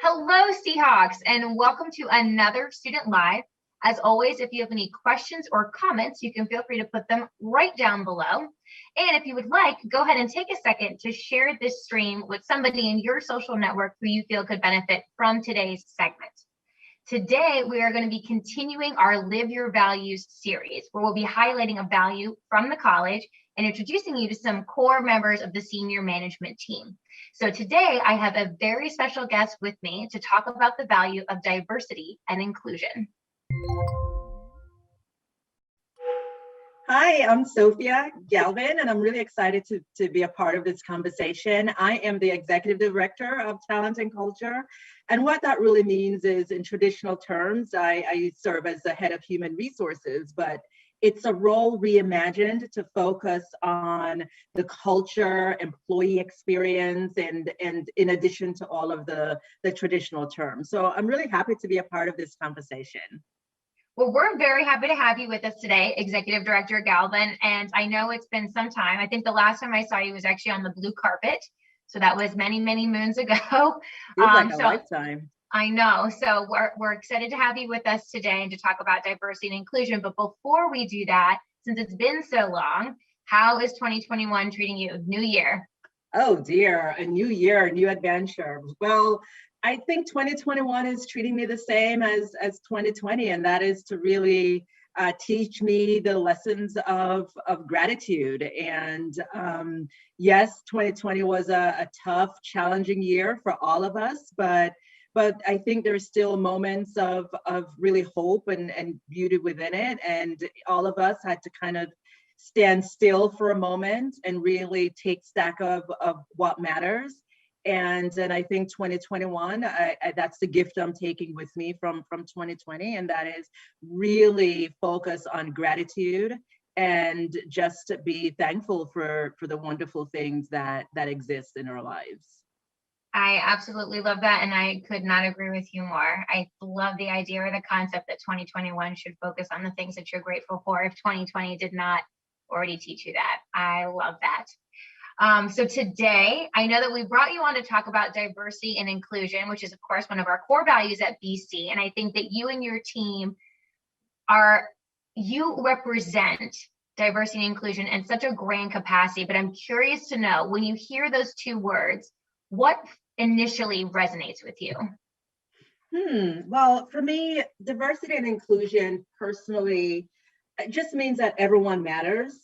Hello, Seahawks, and welcome to another Student Live. As always, if you have any questions or comments, you can feel free to put them right down below. And if you would like, go ahead and take a second to share this stream with somebody in your social network who you feel could benefit from today's segment. Today, we are going to be continuing our Live Your Values series, where we'll be highlighting a value from the college and introducing you to some core members of the senior management team. So today, I have a very special guest with me to talk about the value of diversity and inclusion. Hi, I'm Sophia Galvin, and I'm really excited to be a part of this conversation. I am the Executive Director of Talent and Culture. And what that really means is, in traditional terms, I serve as the head of human resources, but it's a role reimagined to focus on the culture, employee experience, and in addition to all of the traditional terms. So I'm really happy to be a part of this conversation. Well, we're very happy to have you with us today, Executive Director Galvin. And I know it's been some time. I think the last time I saw you was actually on the blue carpet. So that was many, many moons ago. Feels like a lifetime. I know. So we're excited to have you with us today and to talk about diversity and inclusion. But before we do that, since it's been so long, how is 2021 treating you? New year. Oh dear, a new year, a new adventure. Well, I think 2021 is treating me the same as 2020, and that is to really teach me the lessons of gratitude. And yes, 2020 was a tough, challenging year for all of us, but I think there's still moments of really hope and beauty within it. And all of us had to kind of stand still for a moment and really take stock of what matters. And then I think 2021, that's the gift I'm taking with me from 2020, and that is really focus on gratitude and just be thankful for the wonderful things that exist in our lives. I absolutely love that. And I could not agree with you more. I love the idea or the concept that 2021 should focus on the things that you're grateful for if 2020 did not already teach you that. I love that. So today, I know that we brought you on to talk about diversity and inclusion, which is, of course, one of our core values at BC. And I think that you and your team you represent diversity and inclusion in such a grand capacity. But I'm curious to know, when you hear those two words, what initially resonates with you? Well, for me, diversity and inclusion personally, it just means that everyone matters.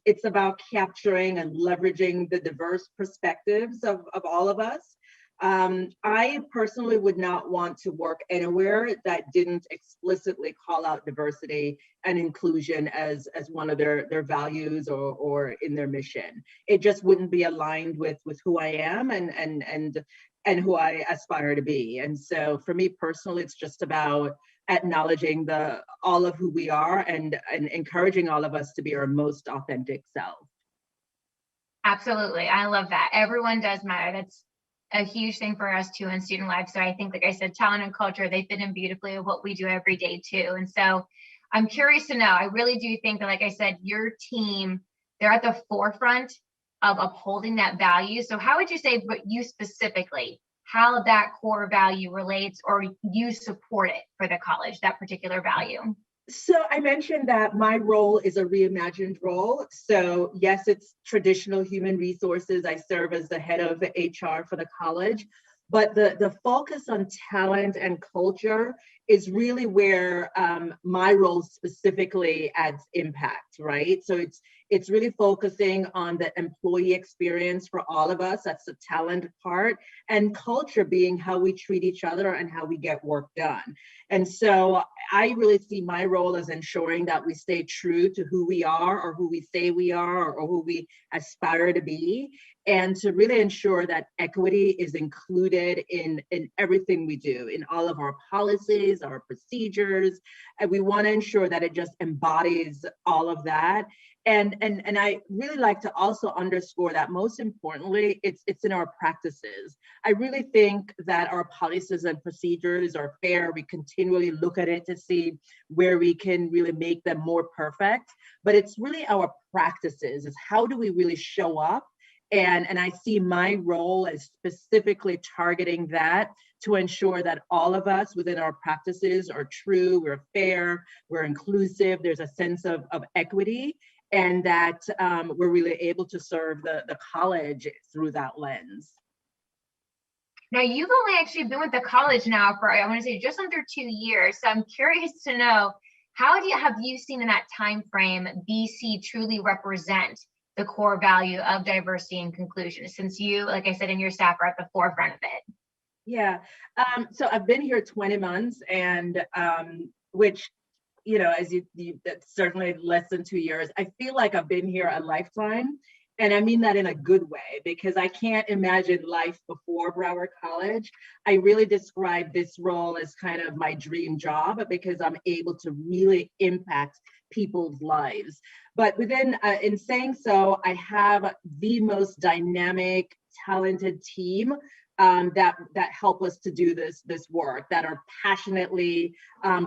It's about capturing and leveraging the diverse perspectives of all of us. I personally would not want to work anywhere that didn't explicitly call out diversity and inclusion as one of their values or in their mission. It just wouldn't be aligned with who I am and who I aspire to be. And so for me personally, it's just about acknowledging all of who we are and encouraging all of us to be our most authentic self. Absolutely. I love that. Everyone does matter. That's a huge thing for us too in student life. So I think, like I said, talent and culture, they fit in beautifully with what we do every day too. And so I'm curious to know, I really do think that, like I said, your team, they're at the forefront of upholding that value. So how would you say, but you specifically, how that core value relates or you support it for the college, that particular value? So I mentioned that my role is a reimagined role. So yes, it's traditional human resources. I serve as the head of HR for the college, but the focus on talent and culture is really where my role specifically adds impact, right? So it's really focusing on the employee experience for all of us. That's the talent part, and culture being how we treat each other and how we get work done. And so I really see my role as ensuring that we stay true to who we are or who we say we are or who we aspire to be, and to really ensure that equity is included in everything we do, in all of our policies, our procedures. And we want to ensure that it just embodies all of that. And I really like to also underscore that most importantly, it's in our practices. I really think that our policies and procedures are fair. We continually look at it to see where we can really make them more perfect. But it's really our practices, is how do we really show up? And I see my role as specifically targeting that to ensure that all of us within our practices are true, we're fair, we're inclusive, there's a sense of equity, and that we're really able to serve the college through that lens. Now, you've only actually been with the college now for, I want to say, just under 2 years. So I'm curious to know, have you seen in that time frame BC truly represent the core value of diversity and inclusion, since you, like I said, and your staff are at the forefront of it? Yeah, so I've been here 20 months, and which as that's certainly less than 2 years. I feel like I've been here a lifetime. And I mean that in a good way, because I can't imagine life before Broward College. I really describe this role as kind of my dream job because I'm able to really impact people's lives. But in saying so, I have the most dynamic, talented team that help us to do this work, that are passionately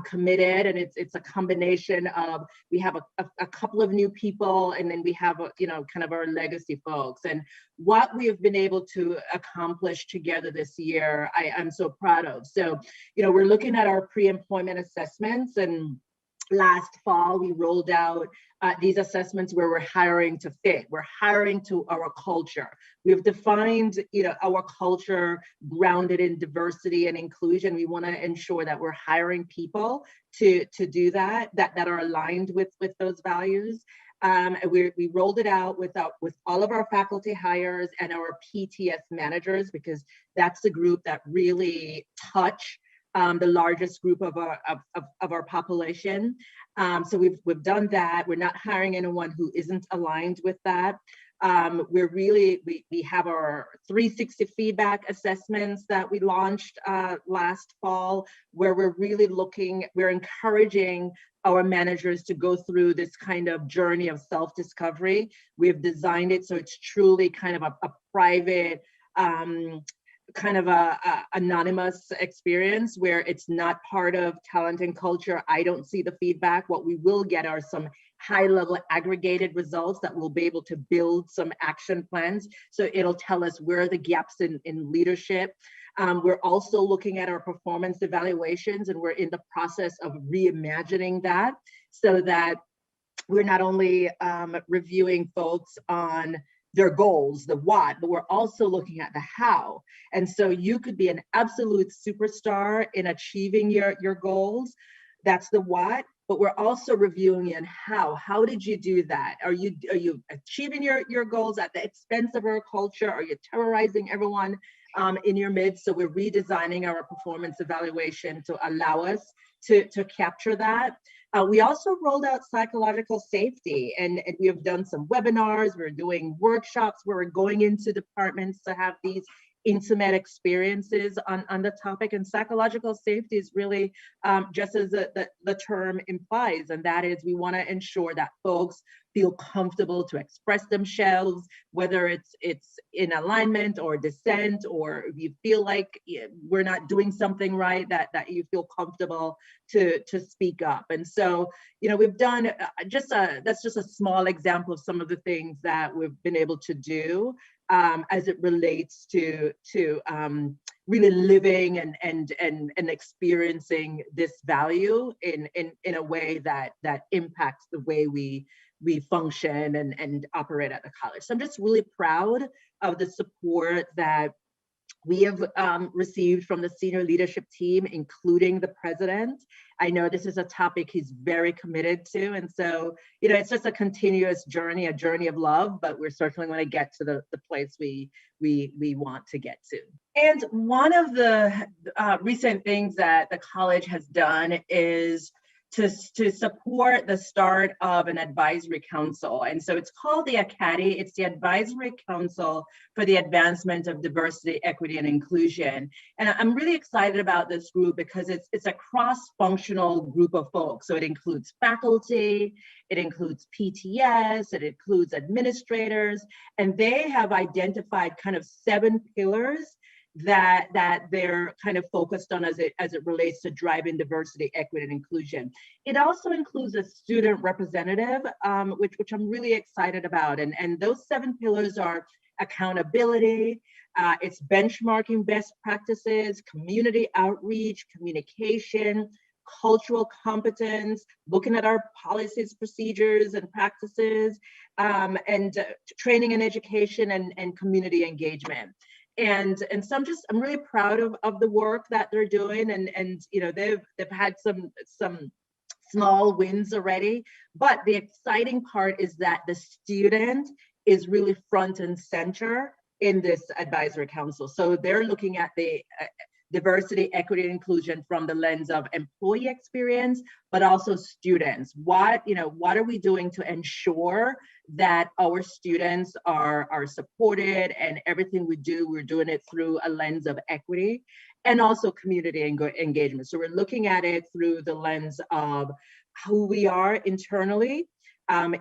committed, and it's a combination of, we have a couple of new people, and then we have kind of our legacy folks. And what we have been able to accomplish together this year, I'm so proud of. So we're looking at our pre-employment assessments, and last fall we rolled out these assessments where we're hiring to fit. We're hiring to our culture. We've defined, our culture grounded in diversity and inclusion. We want to ensure that we're hiring people to do that are aligned with those values. We rolled it out with all of our faculty hires and our PTS managers, because that's the group that really touch the largest group of our population. So we've done that. We're not hiring anyone who isn't aligned with that. We have our 360 feedback assessments that we launched last fall, where we're encouraging our managers to go through this kind of journey of self-discovery. We've designed it so it's truly kind of a private, kind of a anonymous experience where it's not part of talent and culture. I don't see the feedback. What we will get are some high-level aggregated results that we'll be able to build some action plans. So it'll tell us where are the gaps in leadership. We're also looking at our performance evaluations, and we're in the process of reimagining that, so that we're not only reviewing folks on their goals, the what, but we're also looking at the how. And so you could be an absolute superstar in achieving your goals. That's the what, but we're also reviewing in how. How did you do that? Are you achieving your goals at the expense of our culture? Are you terrorizing everyone in your midst? So we're redesigning our performance evaluation to allow us to capture that. We also rolled out psychological safety, and we have done some webinars. We're doing workshops where we're going into departments to have these intimate experiences on the topic. And psychological safety is really just as the term implies, and that is, we want to ensure that folks feel comfortable to express themselves, whether it's in alignment or dissent, or if you feel like we're not doing something right, that you feel comfortable to speak up. And so, we've done that's just a small example of some of the things that we've been able to do as it relates to really living and experiencing this value in a way that impacts the way we function and operate at the college. So I'm just really proud of the support that we have received from the senior leadership team, including the president. I know this is a topic he's very committed to. And so, it's just a continuous journey, a journey of love, but we're certainly going to get to the place we want to get to. And one of the recent things that the college has done is to support the start of an advisory council. And so it's called the ACADI. It's the Advisory Council for the Advancement of Diversity, Equity, and Inclusion. And I'm really excited about this group because it's a cross-functional group of folks. So it includes faculty, it includes PTS, it includes administrators, and they have identified kind of 7 pillars that they're kind of focused on as it relates to driving diversity, equity, and inclusion. It also includes a student representative, which I'm really excited about. And those 7 pillars are accountability, it's benchmarking best practices, community outreach, communication, cultural competence, looking at our policies, procedures, and practices, and training and education and community engagement. And so I'm really proud of the work that they're doing, and they've had some small wins already, but the exciting part is that the student is really front and center in this advisory council. So they're looking at diversity, equity, and inclusion from the lens of employee experience, but also students. What are we doing to ensure that our students are supported, and everything we do, we're doing it through a lens of equity and also community engagement. So we're looking at it through the lens of who we are internally,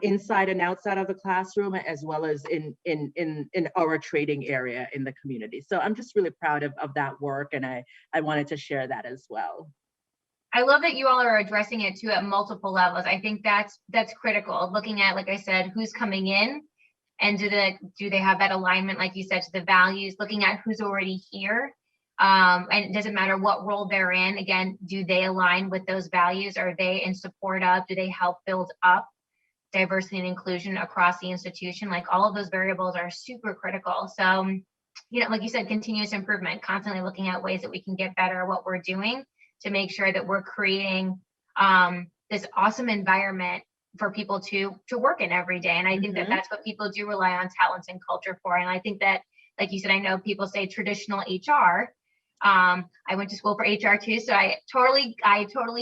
inside and outside of the classroom, as well as in our trading area in the community. So I'm just really proud of that work, and I wanted to share that as well. I love that you all are addressing it too at multiple levels. I think that's critical. Looking at, like I said, who's coming in, and do they have that alignment, like you said, to the values. Looking at who's already here, and it doesn't matter what role they're in. Again, do they align with those values? Are they in support of? Do they help build up diversity and inclusion across the institution? Like, all of those variables are super critical. So, like you said, continuous improvement, constantly looking at ways that we can get better at what we're doing to make sure that we're creating this awesome environment for people to work in every day. And I think that that's what people do rely on talents and culture for. And I think that, like you said, I know people say traditional HR. I went to school for HR too, so I totally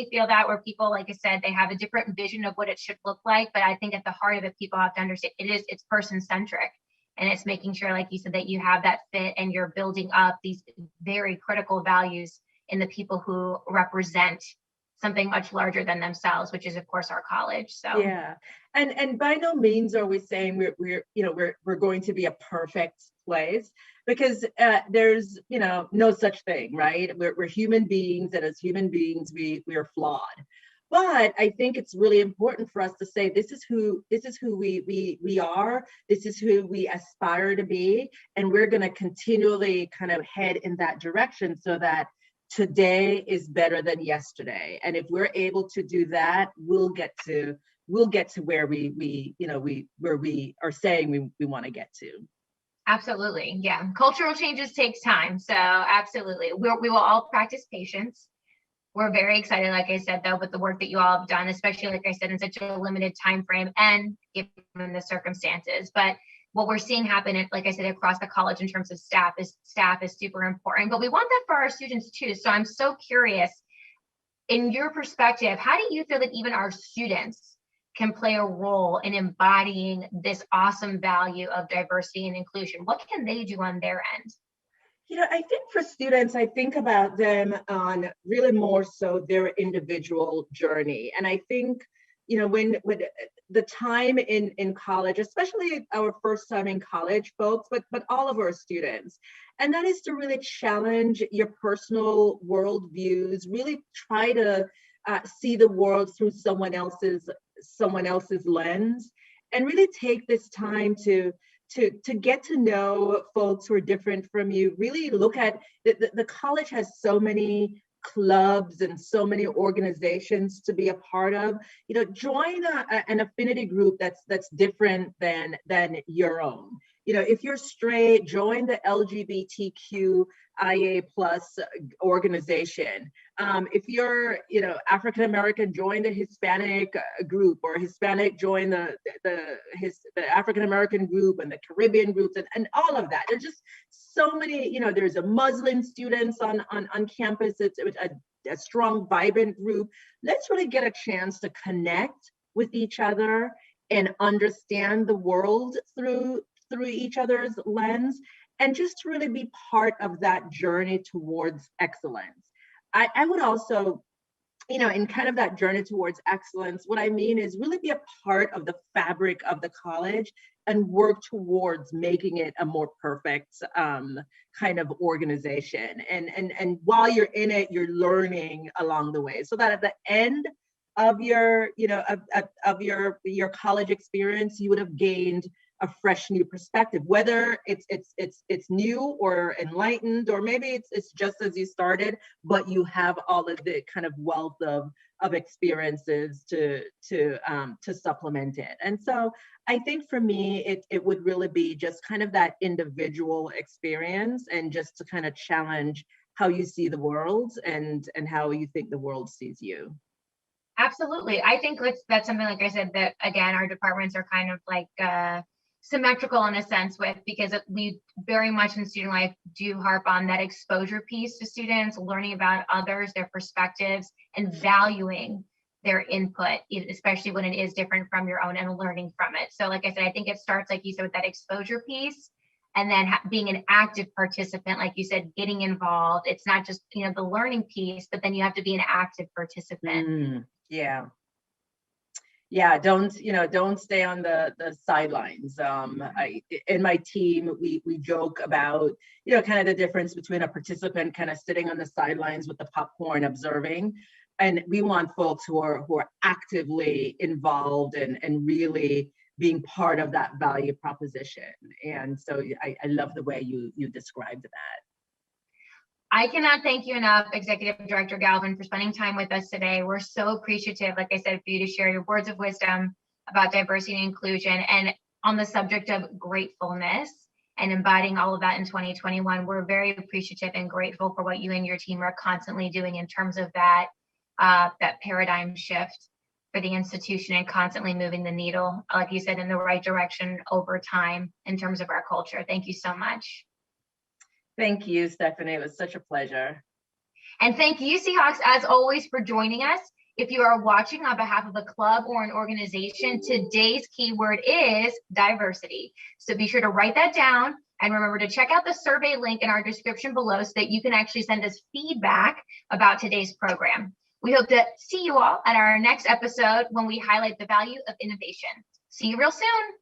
feel that, where people, like I said, they have a different vision of what it should look like. But I think at the heart of it, people have to understand it's person centric, and it's making sure, like you said, that you have that fit and you're building up these very critical values in the people who represent something much larger than themselves, which is of course our college. So yeah, and by no means are we saying we're going to be a perfect place, because there's no such thing, right? We're human beings, and as human beings we are flawed. But I think it's really important for us to say this is who we are, this is who we aspire to be, and we're going to continually kind of head in that direction so that today is better than yesterday. And if we're able to do that, we'll get to where we are saying we want to get to. absolutely, yeah. Cultural changes takes time, so absolutely, we will all practice patience. We're very excited, like I said, though, with the work that you all have done, especially, like I said, in such a limited time frame and given the circumstances. But what we're seeing happen, like I said, across the college in terms of staff is super important. But we want that for our students too. So I'm so curious, in your perspective, how do you feel that even our students can play a role in embodying this awesome value of diversity and inclusion? What can they do on their end? I think for students, I think about them on really more so their individual journey. And I think, when the time in college, especially our first time in college folks, but all of our students, and that is to really challenge your personal worldviews, really try to see the world through someone else's lens, and really take this time to get to know folks who are different from you. Really look at the college has so many clubs and so many organizations to be a part of. Join an affinity group that's different than your own. If you're straight, join the LGBTQIA plus organization. If you're, African American, join the Hispanic group, or Hispanic, join the African American group, and the Caribbean groups, and all of that. There's just so many. There's a Muslim students on campus. It's a strong, vibrant group. Let's really get a chance to connect with each other and understand the world through each other's lens, and just to really be part of that journey towards excellence. I would also, in kind of that journey towards excellence, what I mean is really be a part of the fabric of the college and work towards making it a more perfect kind of organization. And while you're in it, you're learning along the way, so that at the end of your, of your college experience, you would have gained a fresh new perspective, whether it's new or enlightened, or maybe it's just as you started, but you have all of the kind of wealth of experiences to supplement it. And so I think for me, it would really be just kind of that individual experience, and just to kind of challenge how you see the world and how you think the world sees you. Absolutely. I think that's something, like I said, that again, our departments are kind of like symmetrical in a sense with, because we very much in student life do harp on that exposure piece to students, learning about others, their perspectives, and valuing their input, especially when it is different from your own, and learning from it. So like I said, I think it starts, like you said, with that exposure piece, and then being an active participant, like you said, getting involved. It's not just, you know, the learning piece, but then you have to be an active participant. Yeah. Yeah, don't stay on the sidelines. In my team, we joke about, kind of the difference between a participant kind of sitting on the sidelines with the popcorn observing, and we want folks who are actively involved and really being part of that value proposition. And so I love the way you described that. I cannot thank you enough, Executive Director Galvin, for spending time with us today. We're so appreciative, like I said, for you to share your words of wisdom about diversity and inclusion, and on the subject of gratefulness and embodying all of that in 2021. We're very appreciative and grateful for what you and your team are constantly doing in terms of that paradigm shift for the institution, and constantly moving the needle, like you said, in the right direction over time in terms of our culture. Thank you so much. Thank you, Stephanie. It was such a pleasure. And thank you, Seahawks, as always, for joining us. If you are watching on behalf of a club or an organization, today's keyword is diversity. So be sure to write that down, and remember to check out the survey link in our description below so that you can actually send us feedback about today's program. We hope to see you all at our next episode when we highlight the value of innovation. See you real soon.